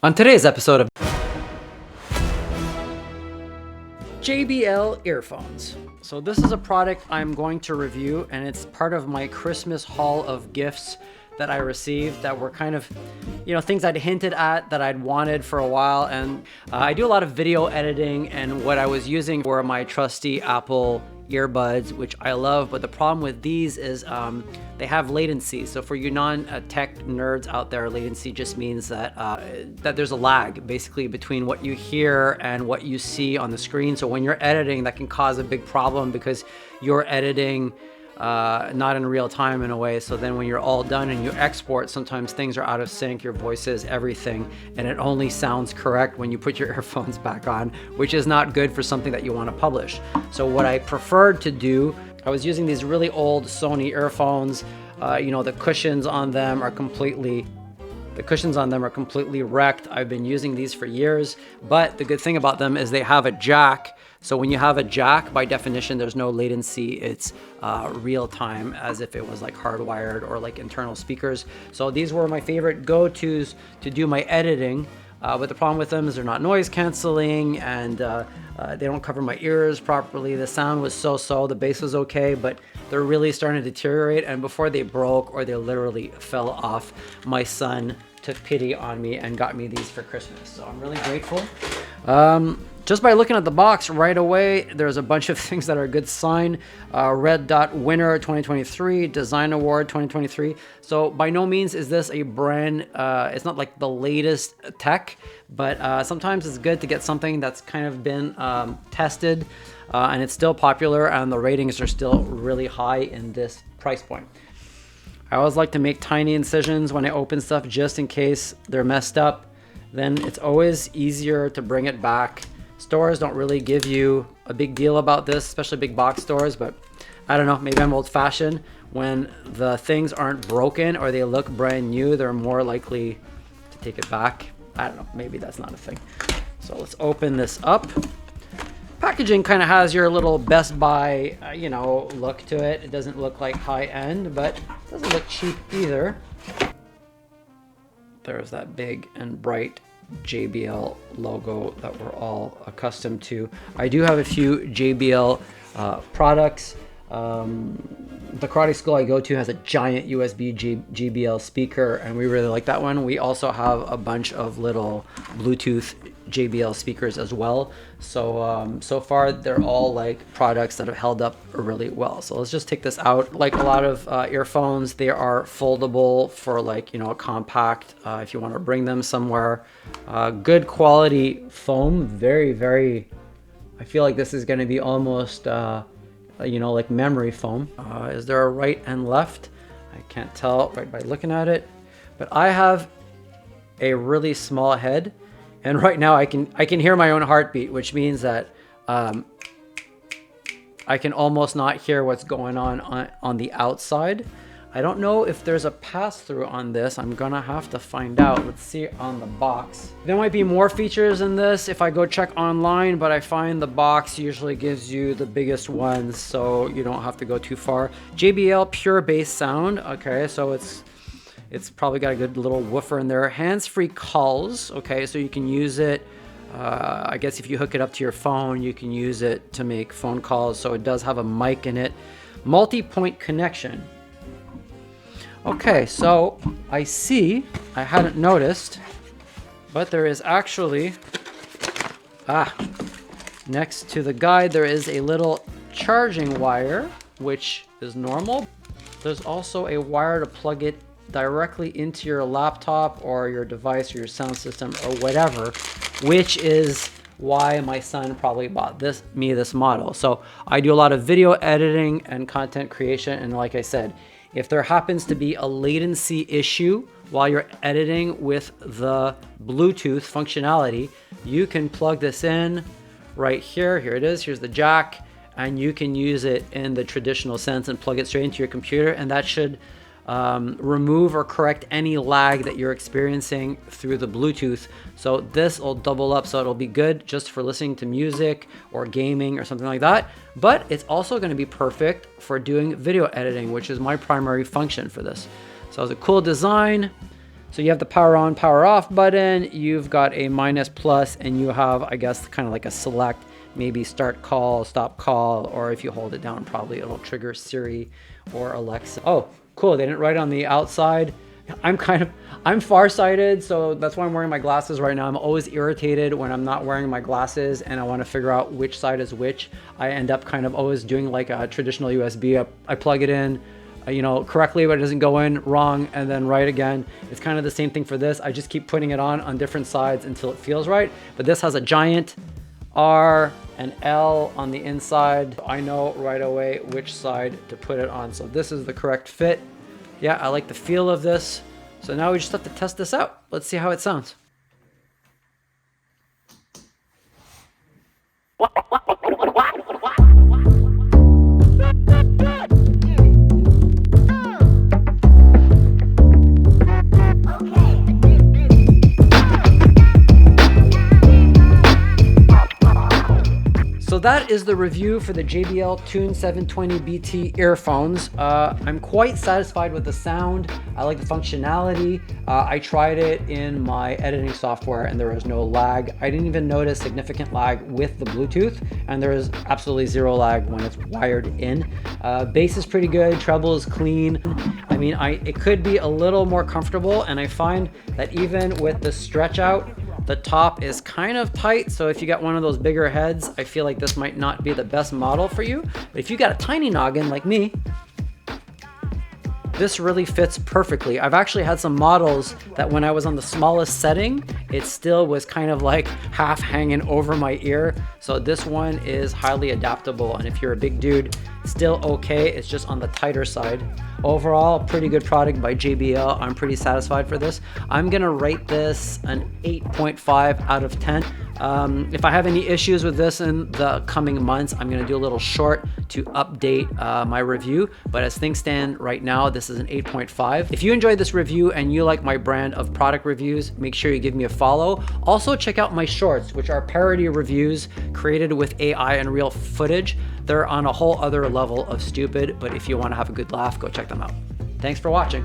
On today's episode of JBL earphones. So this is a product I'm going to review, and it's part of my Christmas haul of gifts that I received that were kind of, things I'd hinted at that I'd wanted for a while. And I do a lot of video editing, and what I was using were my trusty Apple earbuds, which I love, but the problem with these is they have latency. So for you non-tech nerds out there, latency just means that that there's a lag basically between what you hear and what you see on the screen. So when you're editing, that can cause a big problem because you're editing not in real time in a way. So then when you're all done and you export, sometimes things are out of sync, your voices, everything, and it only sounds correct when you put your earphones back on, which is not good for something that you want to publish. So what I preferred to do, I was using these really old Sony earphones. The cushions on them are completely wrecked. I've been using these for years, but the good thing about them is they have a jack. So when you have a jack, by definition, there's no latency. It's real time, as if it was like hardwired or like internal speakers. So these were my favorite go-tos to do my editing. But the problem with them is they're not noise canceling, and they don't cover my ears properly. The sound was so-so, the bass was okay, but they're really starting to deteriorate. And before they broke or they literally fell off, my son took pity on me and got me these for Christmas. So I'm really grateful. Just by looking at the box right away, there's a bunch of things that are a good sign. Red Dot winner 2023, Design Award 2023. So by no means is this a brand, it's not like the latest tech, but sometimes it's good to get something that's kind of been tested and it's still popular, and the ratings are still really high in this price point. I always like to make tiny incisions when I open stuff just in case they're messed up. Then it's always easier to bring it back. Stores don't really give you a big deal about this, especially big box stores, but I don't know, maybe I'm old-fashioned. When the things aren't broken or they look brand new, they're more likely to take it back. I don't know, maybe that's not a thing. So let's open this up. Packaging kind of has your little Best Buy, look to it. It doesn't look like high-end, but it doesn't look cheap either. There's that big and bright JBL logo that we're all accustomed to. I do have a few JBL products. The karate school I go to has a giant USB JBL speaker, and we really like that one. We also have a bunch of little Bluetooth JBL speakers as well. So so far they're all like products that have held up really well. So let's just take this out. Like a lot of earphones, they are foldable for like, a compact if you want to bring them somewhere. Good quality foam, very, I feel like this is going to be almost like memory foam. Is there a right and left? I can't tell right by looking at it, but I have a really small head, and right now I can hear my own heartbeat, which means that I can almost not hear what's going on the outside. I don't know if there's a pass-through on this. I'm gonna have to find out. Let's see on the box. There might be more features in this if I go check online, but I find the box usually gives you the biggest ones, so you don't have to go too far. JBL pure bass sound. Okay, so it's probably got a good little woofer in there. Hands-free calls. Okay, so you can use it. I guess if you hook it up to your phone, you can use it to make phone calls. So it does have a mic in it. Multi-point connection. Okay, so I hadn't noticed, but there is actually, next to the guide, there is a little charging wire, which is normal. There's also a wire to plug it directly into your laptop or your device or your sound system or whatever, which is why my son probably bought this model. So I do a lot of video editing and content creation, and like I said, if there happens to be a latency issue while you're editing with the Bluetooth functionality, you can plug this in right here. Here it is. Here's the jack, and you can use it in the traditional sense and plug it straight into your computer, and that should remove or correct any lag that you're experiencing through the Bluetooth. So this will double up, so it'll be good just for listening to music or gaming or something like that. But it's also going to be perfect for doing video editing, which is my primary function for this. So it's a cool design. So you have the power on, power off button, you've got a minus plus, and you have, I guess, kind of like a select, maybe start call, stop call, or if you hold it down, probably it'll trigger Siri or Alexa. Oh, cool, they didn't write on the outside. I'm farsighted, so that's why I'm wearing my glasses right now. I'm always irritated when I'm not wearing my glasses and I want to figure out which side is which. I end up kind of always doing like a traditional USB. I plug it in, you know, correctly, but it doesn't go in, wrong, and then right again. It's kind of the same thing for this. I just keep putting it on different sides until it feels right. But this has a giant R and L on the inside. I know right away which side to put it on. So this is the correct fit. Yeah, I like the feel of this. So now we just have to test this out. Let's see how it sounds. So that is the review for the JBL Tune 720 BT earphones. I'm quite satisfied with the sound. I like the functionality. I tried it in my editing software and there was no lag. I didn't even notice significant lag with the Bluetooth, and there is absolutely zero lag when it's wired in. Bass is pretty good, treble is clean. I mean, it could be a little more comfortable, and I find that even with the stretch out, the top is kind of tight, so if you got one of those bigger heads, I feel like this might not be the best model for you. But if you got a tiny noggin like me, this really fits perfectly. I've actually had some models that when I was on the smallest setting, it still was kind of like half hanging over my ear. So this one is highly adaptable, and if you're a big dude, still okay. It's just on the tighter side. Overall, pretty good product by JBL. I'm pretty satisfied for this. I'm gonna rate this an 8.5 out of 10. If I have any issues with this in the coming months, I'm gonna do a little short to update my review. But as things stand right now, this is an 8.5. If you enjoyed this review and you like my brand of product reviews, make sure you give me a follow. Also check out my shorts, which are parody reviews created with AI and real footage. They're on a whole other level of stupid, but if you want to have a good laugh, go check them out. Thanks for watching.